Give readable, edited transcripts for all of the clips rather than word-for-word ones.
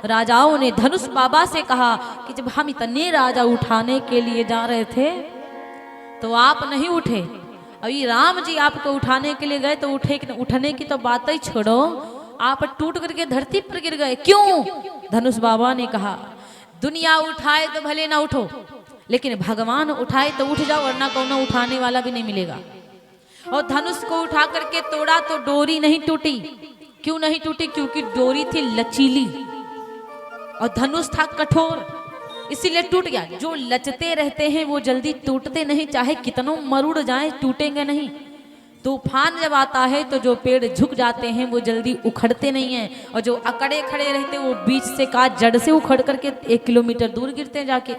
राजाओं ने धनुष बाबा से कहा कि जब हम इतने राजा उठाने के लिए जा रहे थे तो आप नहीं उठे, अभी राम जी आपको उठाने के लिए गए तो उठने की तो बात ही छोड़ो, आप टूट करके धरती पर गिर गए। क्यों? धनुष बाबा ने कहा दुनिया उठाए तो भले ना उठो, लेकिन भगवान उठाए तो उठ जाओ, वरना कौन उठाने वाला भी नहीं मिलेगा। और धनुष को उठा करके तोड़ा तो डोरी नहीं टूटी। क्यों नहीं टूटी? क्योंकि डोरी थी लचीली और धनुष था कठोर, इसीलिए टूट गया। जो लचते रहते हैं वो जल्दी टूटते नहीं, चाहे कितनों मरुड़ जाए टूटेंगे नहीं। तूफान जब आता है तो जो पेड़ झुक जाते हैं वो जल्दी उखड़ते नहीं हैं, और जो अकड़े खड़े रहते वो बीच से काट जड़ से उखड़ करके 1 किलोमीटर दूर गिरते हैं जाके।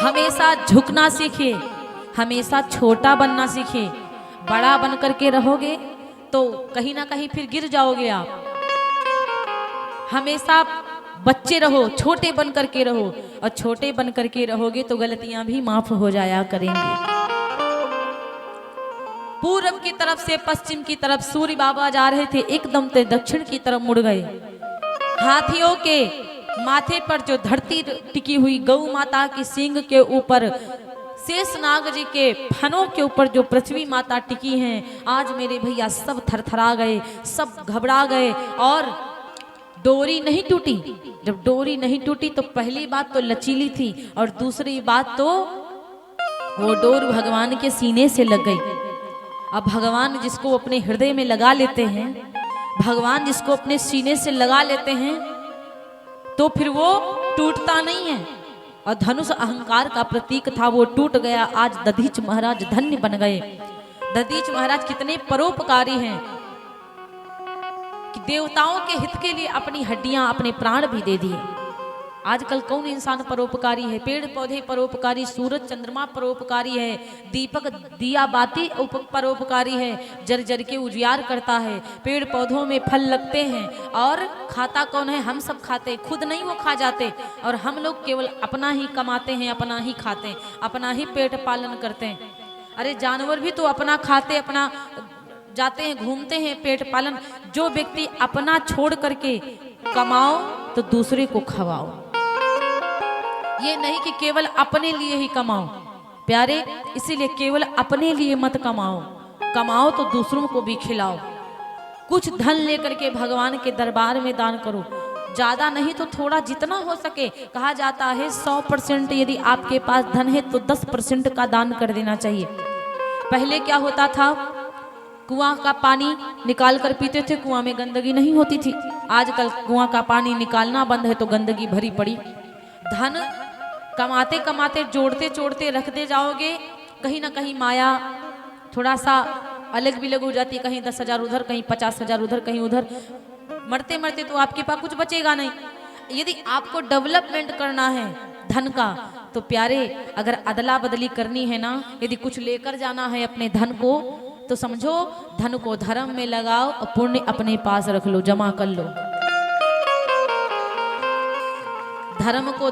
हमेशा झुकना सीखिए, हमेशा छोटा बनना सीखिए। बड़ा बन करके रहोगे तो कहीं ना कहीं फिर गिर जाओगे आप। हमेशा बच्चे रहो, छोटे बन करके रहो, और छोटे बन करके रहोगे तो गलतियां भी माफ हो जाया करेंगी। पूरब की तरफ से पश्चिम की तरफ सूर्य बाबा जा रहे थे, एकदम से दक्षिण की तरफ मुड़ गए। हाथियों के माथे पर जो धरती टिकी हुई, गौ माता की सींग के ऊपर, शेषनाग जी के फनों के ऊपर जो पृथ्वी माता टिकी हैं, आज मेरे भैया सब थरथरा गए, सब घबरा गए। और डोरी नहीं टूटी। जब डोरी नहीं टूटी तो पहली बात तो लचीली थी, और दूसरी बात तो वो डोर भगवान के सीने से लग गई। अब भगवान जिसको अपने हृदय में लगा लेते हैं, भगवान जिसको अपने सीने से लगा लेते हैं, तो फिर वो टूटता नहीं है। और धनुष अहंकार का प्रतीक था, वो टूट गया। आज दधीच महाराज धन्य बन गए। दधीच महाराज कितने परोपकारी हैं कि देवताओं के हित के लिए अपनी हड्डियां, अपने प्राण भी दे दिए। आजकल कौन इंसान परोपकारी है? पेड़ पौधे परोपकारी, सूरज चंद्रमा परोपकारी है, दीपक दिया बाती परोपकारी है, जर जर के उजियार करता है। पेड़ पौधों में फल लगते हैं और खाता कौन है? हम सब खाते हैं, खुद नहीं वो खा जाते। और हम लोग केवल अपना ही कमाते हैं, अपना ही खाते हैं, अपना ही पेट पालन करते हैं। अरे जानवर भी तो अपना खाते, अपना जाते हैं, घूमते हैं, पेट पालन। जो व्यक्ति अपना छोड़ करके कमाओ तो दूसरे को खवाओ, ये नहीं कि केवल अपने लिए ही कमाओ। प्यारे, इसीलिए केवल अपने लिए मत कमाओ, कमाओ तो दूसरों को भी खिलाओ। कुछ धन लेकर के भगवान के दरबार में दान करो, ज्यादा नहीं तो थोड़ा, जितना हो सके। कहा जाता है 100% यदि आपके पास धन है तो 10% का दान कर देना चाहिए। पहले क्या होता था, कुआं का पानी निकाल कर पीते थे, कुआं में गंदगी नहीं होती थी। आजकल कुआं का पानी निकालना बंद है तो गंदगी भरी पड़ी। धन कमाते कमाते, जोड़ते जोड़ते रखते जाओगे, कहीं ना कहीं माया थोड़ा सा अलग बिलग हो जाती है। कहीं 10,000 उधर, कहीं 50,000 उधर, कहीं उधर। मरते मरते तो आपके पास कुछ बचेगा नहीं। यदि आपको डेवलपमेंट करना है धन का, तो प्यारे अगर अदला बदली करनी है ना, यदि कुछ लेकर जाना है अपने धन को, तो समझो धन को धर्म में लगाओ और पुण्य अपने पास रख लो, जमा कर लो। धर्म को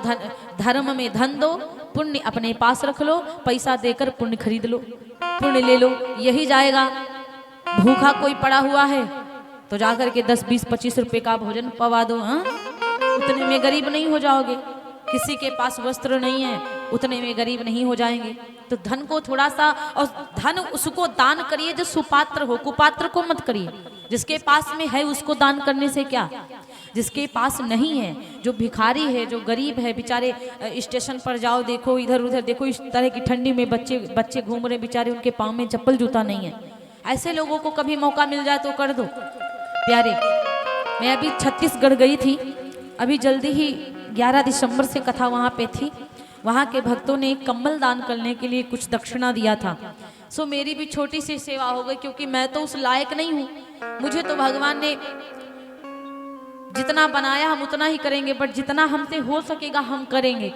धर्म में धन दो, पुण्य अपने पास रख लो। पैसा देकर पुण्य खरीद लो, पुण्य ले लो, यही जाएगा। भूखा कोई पड़ा हुआ है तो जाकर के 10, 20, 25 रुपए का भोजन पवा दो। हाँ, उतने में गरीब नहीं हो जाओगे। किसी के पास वस्त्र नहीं है, उतने में गरीब नहीं हो जाएंगे। तो धन को थोड़ा सा, और धन उसको दान करिए जो सुपात्र हो, कुपात्र को मत करिए। जिसके पास में है उसको दान करने से क्या, जिसके पास नहीं है, जो भिखारी है, जो गरीब है, बेचारे स्टेशन पर जाओ, देखो इधर उधर देखो, इस तरह की ठंडी में बच्चे घूम रहे बेचारे, उनके पाँव में चप्पल जूता नहीं है। ऐसे लोगों को कभी मौका मिल जाए तो कर दो। प्यारे, मैं अभी छत्तीसगढ़ गई थी, अभी जल्दी ही 11 दिसंबर से कथा वहाँ पे थी। वहाँ के भक्तों ने कम्बल दान करने के लिए कुछ दक्षिणा दिया था। सो मेरी भी छोटी सी सेवा हो गई, क्योंकि मैं तो उस लायक नहीं हूँ। मुझे तो भगवान ने जितना बनाया हम उतना ही करेंगे, बट जितना हमसे हो सकेगा हम करेंगे।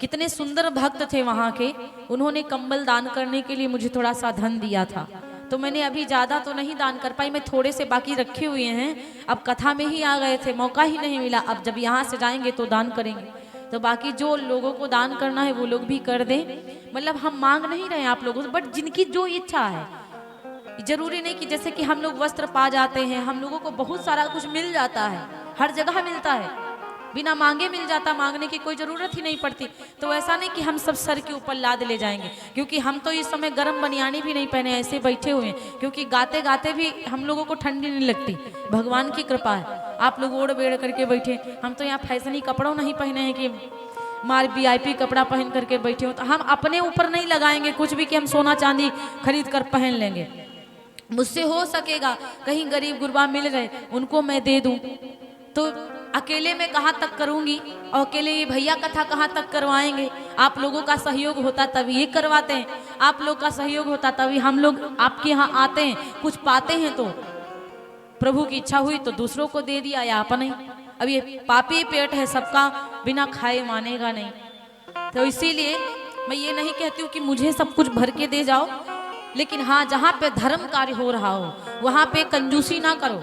कितने सुंदर भक्त थे वहाँ के, उन्होंने कंबल दान करने के लिए मुझे थोड़ा सा धन दिया था। तो मैंने अभी ज़्यादा तो नहीं दान कर पाई, मैं थोड़े से बाकी रखे हुए हैं। अब कथा में ही आ गए थे, मौका ही नहीं मिला। अब जब यहाँ से जाएंगे तो दान करेंगे। तो बाकी जो लोगों को दान करना है वो लोग भी कर दें। मतलब हम मांग नहीं रहे हैं आप लोगों से, बट जिनकी जो इच्छा है। जरूरी नहीं कि जैसे कि हम लोग वस्त्र पा जाते हैं, हम लोगों को बहुत सारा कुछ मिल जाता है, हर जगह मिलता है, बिना मांगे मिल जाता, मांगने की कोई ज़रूरत ही नहीं पड़ती। तो ऐसा नहीं कि हम सब सर के ऊपर लाद ले जाएंगे, क्योंकि हम तो इस समय गर्म बनियानी भी नहीं पहने, ऐसे बैठे हुए हैं, क्योंकि गाते गाते भी हम लोगों को ठंडी नहीं लगती। भगवान की कृपा है, आप लोग ओढ़ बेड़ करके बैठे। हम तो यहाँ फैशनी कपड़ों नहीं पहने हैं कि मार VIP कपड़ा पहन करके बैठे हो। तो हम अपने ऊपर नहीं लगाएंगे कुछ भी कि हम सोना चांदी खरीद कर पहन लेंगे। मुझसे हो सकेगा कहीं गरीब गुरबा मिल रहे उनको मैं दे दूं, तो अकेले में कहाँ तक करूंगी, और अकेले ये भैया कथा कहाँ तक करवाएंगे। आप लोगों का सहयोग होता तभी ये करवाते हैं, आप लोग का सहयोग होता तभी हम लोग आपके यहाँ आते हैं, कुछ पाते हैं। तो प्रभु की इच्छा हुई तो दूसरों को दे दिया या अपने ही। अब ये पापी पेट है, सबका बिना खाए मानेगा नहीं। तो इसीलिए मैं ये नहीं कहती हूँ कि मुझे सब कुछ भर के दे जाओ, लेकिन हाँ जहाँ पे धर्म कार्य हो रहा हो वहाँ पे कंजूसी ना करो।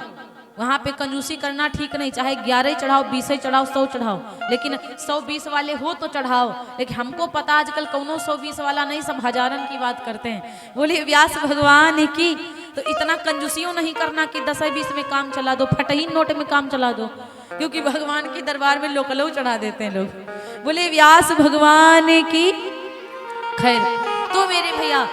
वहाँ पे कंजूसी करना ठीक नहीं, चाहे 11 चढ़ाओ, 20 चढ़ाओ, 100 चढ़ाओ, लेकिन 100-20 वाले हो तो चढ़ाओ। लेकिन हमको पता आजकल कौनो 100-20 वाला नहीं, सब हजारन की बात करते हैं। बोलिए व्यास भगवान की। तो इतना कंजूसियों नहीं करना कि 10-20 में काम चला दो, फटहीन नोट में काम चला दो, क्योंकि भगवान के दरबार में लोकलऊ चढ़ा देते हैं लोग। बोले व्यास भगवान की। खैर तो मेरे भैया